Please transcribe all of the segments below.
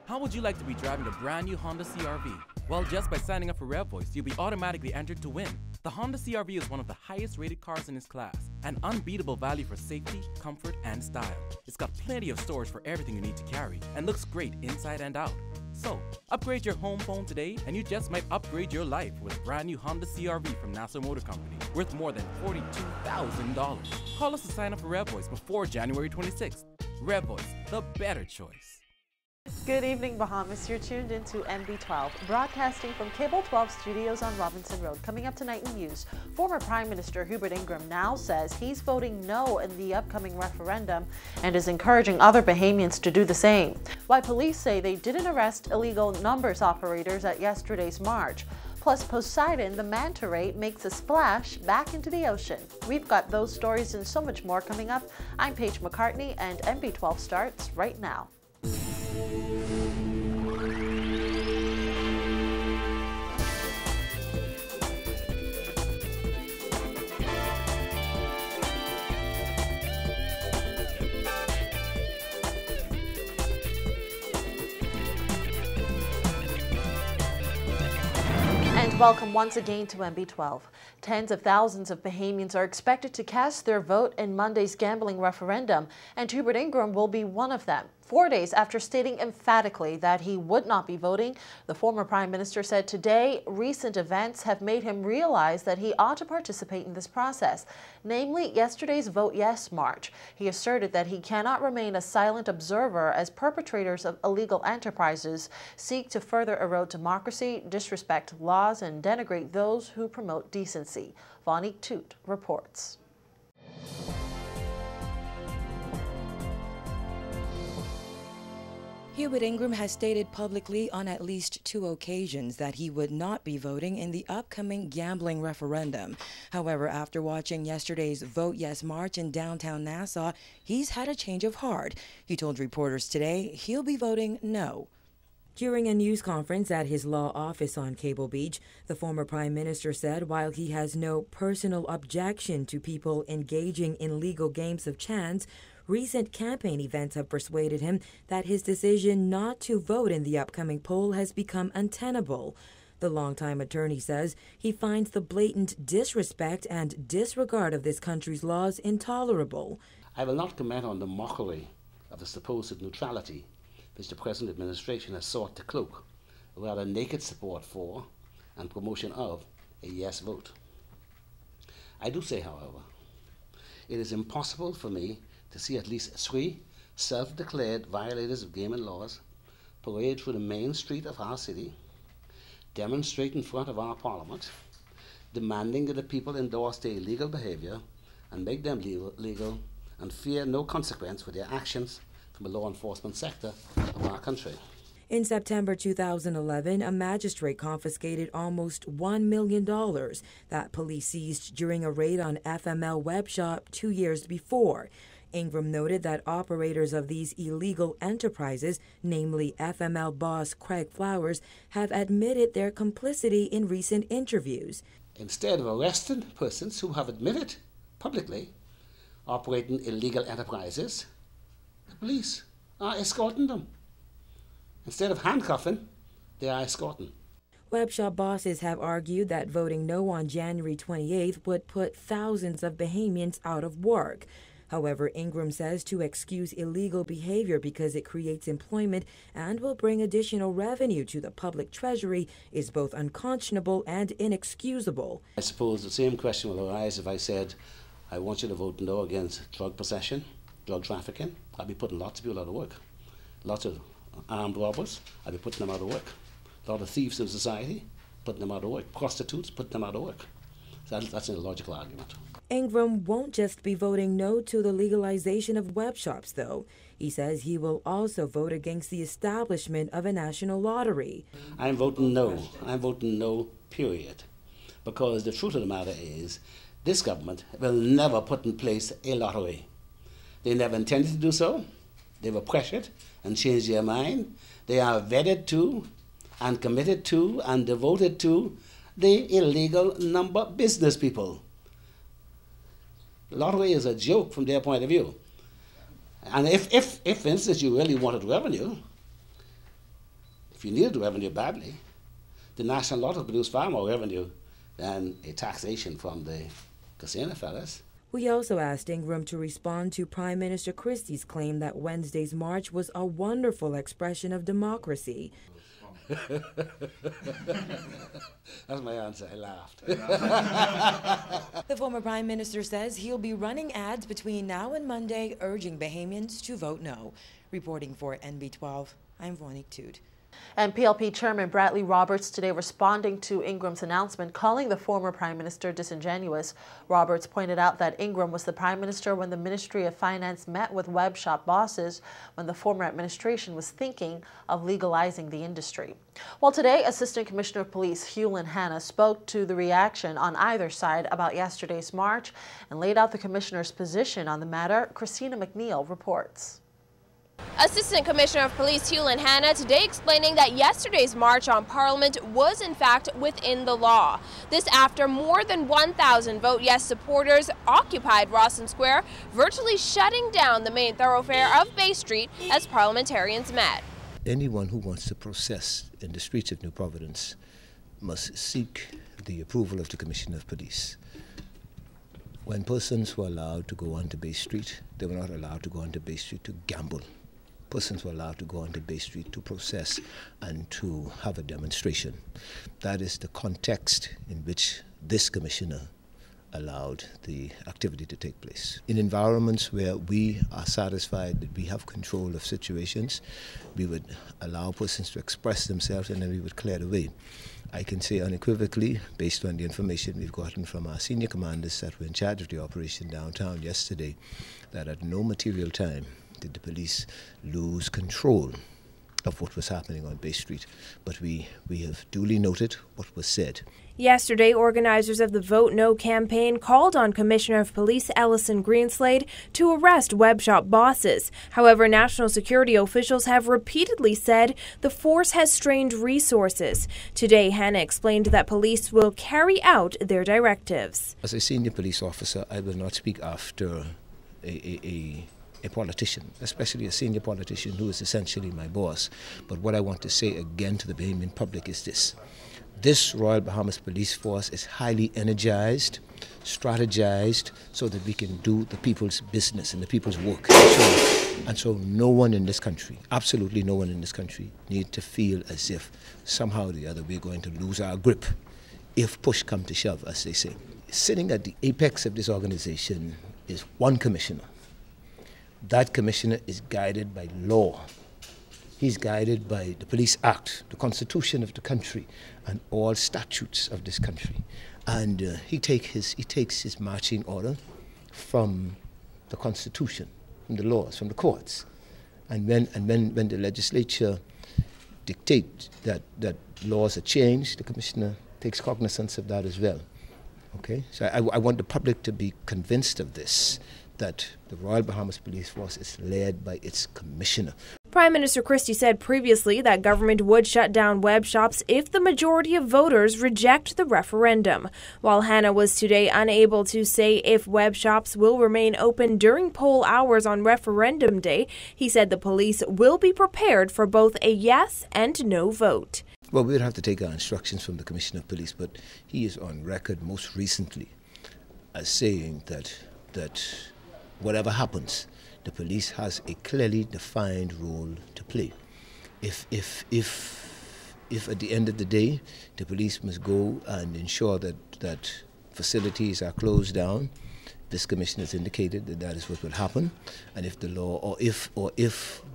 How would you like to be driving a brand new Honda CR-V? Well, just by signing up for RevVoice, you'll be automatically entered to win. The Honda CR-V is one of the highest rated cars in its class, an unbeatable value for safety, comfort, and style. It's got plenty of storage for everything you need to carry, and looks great inside and out. So, upgrade your home phone today, and you just might upgrade your life with a brand new Honda CR-V from Nassau Motor Company, worth more than $42,000. Call us to sign up for RevVoice before January 26th. RevVoice, the better choice. Good evening, Bahamas. You're tuned into MB12, broadcasting from Cable 12 Studios on Robinson Road. Coming up tonight in news, former Prime Minister Hubert Ingram now says he's voting no in the upcoming referendum and is encouraging other Bahamians to do the same. While police say they didn't arrest illegal numbers operators at yesterday's march. Plus, Poseidon, the manta ray, makes a splash back into the ocean. We've got those stories and so much more coming up. I'm Paige McCartney, and MB12 starts right now. And welcome once again to MB12. Tens of thousands of Bahamians are expected to cast their vote in Monday's gambling referendum, and Hubert Ingram will be one of them. 4 days after stating emphatically that he would not be voting, the former Prime Minister said today recent events have made him realize that he ought to participate in this process, namely yesterday's Vote Yes march. He asserted that he cannot remain a silent observer as perpetrators of illegal enterprises seek to further erode democracy, disrespect laws, and denigrate those who promote decency. Vonique Toot reports. Hubert Ingram has stated publicly on at least 2 occasions that he would not be voting in the upcoming gambling referendum. However, after watching yesterday's Vote Yes march in downtown Nassau, he's had a change of heart. He told reporters today he'll be voting no. During a news conference at his law office on Cable Beach, the former Prime Minister said while he has no personal objection to people engaging in legal games of chance, recent campaign events have persuaded him that his decision not to vote in the upcoming poll has become untenable. The longtime attorney says he finds the blatant disrespect and disregard of this country's laws intolerable. I will not comment on the mockery of the supposed neutrality which the present administration has sought to cloak, rather naked support for and promotion of a yes vote. I do say, however, it is impossible for me to see at least 3 self-declared violators of gaming laws parade through the main street of our city, demonstrate in front of our parliament, demanding that the people endorse their illegal behavior and make them legal and fear no consequence for their actions from the law enforcement sector of our country. In September 2011, a magistrate confiscated almost $1 million that police seized during a raid on FML Web Shop 2 years before. Ingram noted that operators of these illegal enterprises, namely FML boss Craig Flowers, have admitted their complicity in recent interviews. Instead of arresting persons who have admitted publicly operating illegal enterprises, the police are escorting them. Instead of handcuffing, they are escorting. Webshop bosses have argued that voting no on January 28th would put thousands of Bahamians out of work. However, Ingram says to excuse illegal behavior because it creates employment and will bring additional revenue to the public treasury is both unconscionable and inexcusable. I suppose the same question will arise if I said, I want you to vote no against drug possession, drug trafficking. I'll be putting lots of people out of work. Lots of armed robbers, I'll be putting them out of work. A lot of thieves in society, putting them out of work. Prostitutes, putting them out of work. So that's an illogical argument. Ingram won't just be voting no to the legalization of web shops, though. He says he will also vote against the establishment of a national lottery. I'm voting no. I'm voting no, period. Because the truth of the matter is, this government will never put in place a lottery. They never intended to do so. They were pressured and changed their mind. They are wedded to and committed to and devoted to the illegal number business people. The lottery is a joke from their point of view. And if for instance, you really wanted revenue, if you needed revenue badly, the national lottery produced far more revenue than a taxation from the casino fellas. We also asked Ingram to respond to Prime Minister Christie's claim that Wednesday's march was a wonderful expression of democracy. That's my answer. I laughed. The former Prime Minister says he'll be running ads between now and Monday urging Bahamians to vote no. Reporting for NB12, I'm Veronique Tude. And PLP Chairman Bradley Roberts today responding to Ingram's announcement, calling the former Prime Minister disingenuous. Roberts pointed out that Ingram was the Prime Minister when the Ministry of Finance met with web shop bosses when the former administration was thinking of legalizing the industry. Well, today, Assistant Commissioner of Police Hulan Hanna spoke to the reaction on either side about yesterday's march and laid out the Commissioner's position on the matter. Christina McNeil reports. Assistant Commissioner of Police Hulan Hanna today explaining that yesterday's march on Parliament was in fact within the law. This after more than 1,000 Vote Yes supporters occupied Rawson Square, virtually shutting down the main thoroughfare of Bay Street as parliamentarians met. Anyone who wants to process in the streets of New Providence must seek the approval of the Commissioner of Police. When persons were allowed to go onto Bay Street, they were not allowed to go onto Bay Street to gamble. Persons were allowed to go onto Bay Street to process and to have a demonstration. That is the context in which this commissioner allowed the activity to take place. In environments where we are satisfied that we have control of situations, we would allow persons to express themselves and then we would clear the way. I can say unequivocally, based on the information we've gotten from our senior commanders that were in charge of the operation downtown yesterday, that at no material time did the police lose control of what was happening on Bay Street. But we have duly noted what was said. Yesterday, organizers of the Vote No campaign called on Commissioner of Police Ellison Greenslade to arrest web shop bosses. However, national security officials have repeatedly said the force has strained resources. Today, Hanna explained that police will carry out their directives. As a senior police officer, I will not speak after a politician, especially a senior politician who is essentially my boss. But what I want to say again to the Bahamian public is this. This Royal Bahamas Police Force is highly energized, strategized, so that we can do the people's business and the people's work. And so no one in this country, absolutely no one in this country, need to feel as if somehow or the other we're going to lose our grip if push come to shove, as they say. Sitting at the apex of this organization is one commissioner. That commissioner is guided by law. He's guided by the Police Act, the Constitution of the country, and all statutes of this country. And he takes his marching order from the Constitution, from the laws, from the courts. And when the legislature dictates that laws are changed, the commissioner takes cognizance of that as well. Okay, so I want the public to be convinced of this, that the Royal Bahamas Police Force is led by its commissioner. Prime Minister Christie said previously that government would shut down web shops if the majority of voters reject the referendum. While Hanna was today unable to say if web shops will remain open during poll hours on referendum day, he said the police will be prepared for both a yes and no vote. Well, we would have to take our instructions from the Commissioner of Police, but he is on record most recently as saying that whatever happens, the police has a clearly defined role to play. If at the end of the day, the police must go and ensure that facilities are closed down, this commission has indicated that is what will happen. And if the law, or if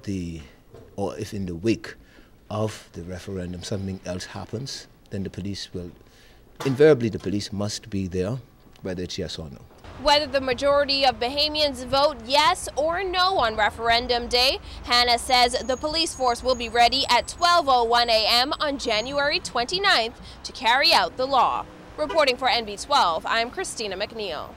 in the wake of the referendum something else happens, then the police will, invariably the police must be there, whether it's yes or no. Whether the majority of Bahamians vote yes or no on referendum day, Hanna says the police force will be ready at 12:01 a.m. on January 29th to carry out the law. Reporting for NB12, I'm Christina McNeil.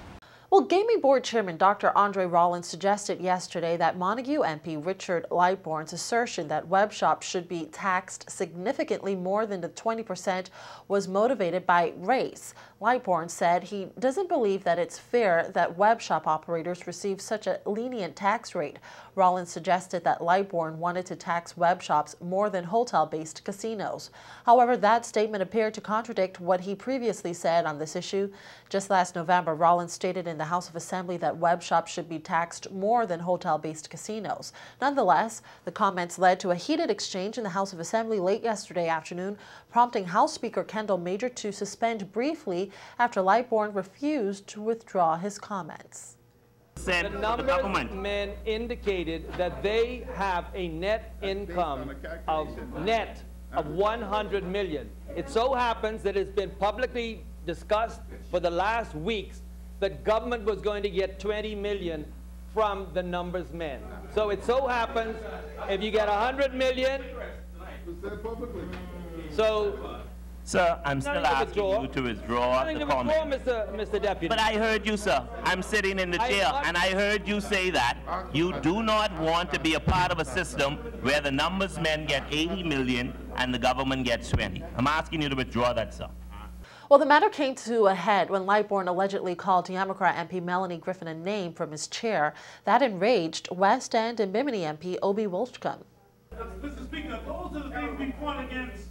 Well, Gaming Board Chairman Dr. Andre Rollins suggested yesterday that Montague MP Richard Lightbourne's assertion that web shops should be taxed significantly more than the 20% was motivated by race. Lightbourne said he doesn't believe that it's fair that web shop operators receive such a lenient tax rate. Rollins suggested that Lightbourne wanted to tax web shops more than hotel-based casinos. However, that statement appeared to contradict what he previously said on this issue. Just last November, Rollins stated in the House of Assembly that web shops should be taxed more than hotel-based casinos. Nonetheless, the comments led to a heated exchange in the House of Assembly late yesterday afternoon, prompting House Speaker Kendall Major to suspend briefly after Lightbourne refused to withdraw his comments. The numbers men indicated that they have a net income of 100 million. It so happens that it's been publicly discussed for the last weeks that government was going to get 20 million from the numbers men. So it so happens if you get 100 million, so sir, I'm still asking you to withdraw the comment. Mr. Deputy. But I heard you, sir. I'm sitting in the chair, and I heard you say that you do not want to be a part of a system where the numbers men get 80 million and the government gets 20. I'm asking you to withdraw that, sir. Well, the matter came to a head when Lightbourne allegedly called Democrat MP Melanie Griffin a name from his chair. That enraged West End and Bimini MP Obi Wolfcombe. Mr. Speaker, those are the things we fought against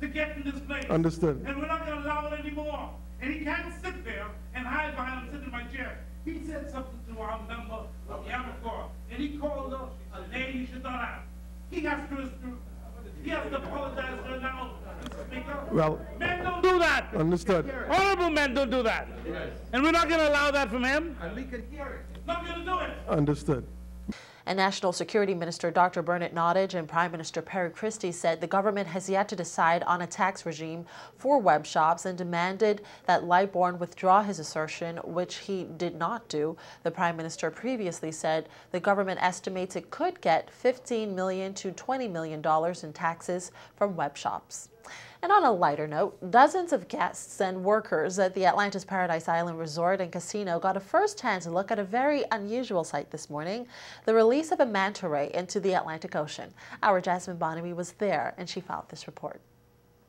to get in this place. Understood. And we're not going to allow it anymore. And he can't sit there and hide behind him, sit in my chair. He said something to our member of the Yamaha, and he called her a name he should not have. He has to apologize to her now, Mr. Speaker. Well, men don't do that. Understood. Honorable men don't do that. And we're not going to allow that from him. And we can hear it. Not going to do it. Understood. And National Security Minister Dr. Bernard Nottage and Prime Minister Perry Christie said the government has yet to decide on a tax regime for web shops and demanded that Lightbourne withdraw his assertion, which he did not do. The Prime Minister previously said the government estimates it could get $15 million to $20 million in taxes from web shops. And on a lighter note, dozens of guests and workers at the Atlantis Paradise Island Resort and Casino got a first-hand look at a very unusual sight this morning, the release of a manta ray into the Atlantic Ocean. Our Jasmine Bonamy was there, and she filed this report.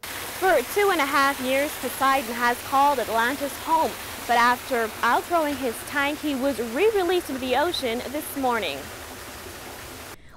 For 2.5 years, Poseidon has called Atlantis home, but after outgrowing his tank, he was re-released into the ocean this morning.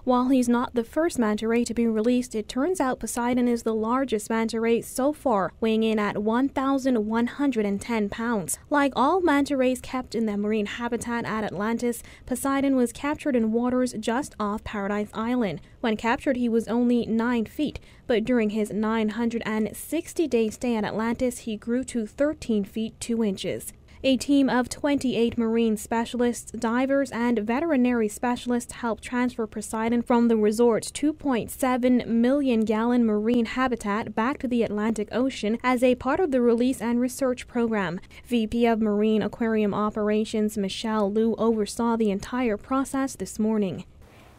While he's not the first manta ray to be released, it turns out Poseidon is the largest manta ray so far, weighing in at 1,110 pounds. Like all manta rays kept in their marine habitat at Atlantis, Poseidon was captured in waters just off Paradise Island. When captured, he was only 9 feet, but during his 960-day stay at Atlantis, he grew to 13 feet 2 inches. A team of 28 marine specialists, divers, and veterinary specialists helped transfer Poseidon from the resort's 2.7 million gallon marine habitat back to the Atlantic Ocean as a part of the release and research program. VP of Marine Aquarium Operations Michelle Liu oversaw the entire process this morning.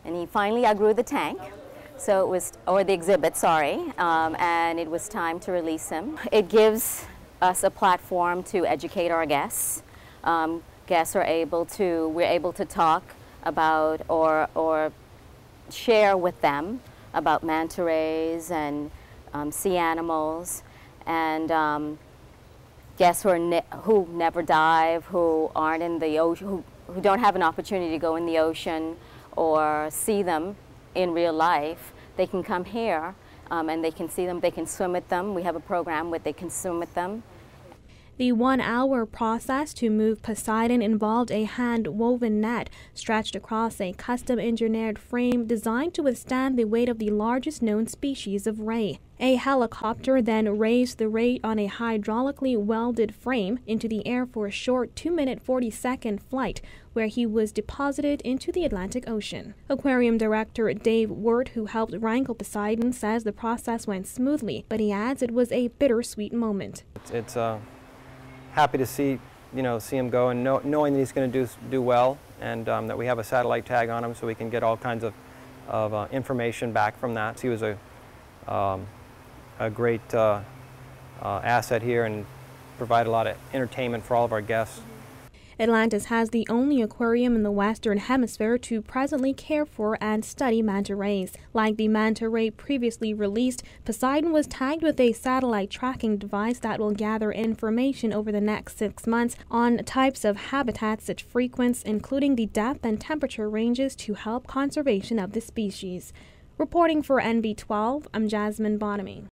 And he finally outgrew the tank. So it was, or the exhibit, sorry, and it was time to release him. It gives us a platform to educate our guests. Guests are able to, we're able to talk about or share with them about manta rays and sea animals, and guests who never dive, who aren't in the ocean, who don't have an opportunity to go in the ocean or see them in real life. They can come here and they can see them, they can swim with them. We have a program where they can swim with them. The 1-hour process to move Poseidon involved a hand-woven net stretched across a custom-engineered frame designed to withstand the weight of the largest known species of ray. A helicopter then raised the ray on a hydraulically welded frame into the air for a short 2-minute 40-second flight, where he was deposited into the Atlantic Ocean. Aquarium director Dave Wirt, who helped wrangle Poseidon, says the process went smoothly, but he adds it was a bittersweet moment. It's happy to see him go, and knowing that he's going to do well, and that we have a satellite tag on him so we can get all kinds of information back from that. He was a great asset here and provide a lot of entertainment for all of our guests. Atlantis has the only aquarium in the Western Hemisphere to presently care for and study manta rays. Like the manta ray previously released, Poseidon was tagged with a satellite tracking device that will gather information over the next 6 months on types of habitats it frequents, including the depth and temperature ranges to help conservation of the species. Reporting for NB12, I'm Jasmine Bonamy.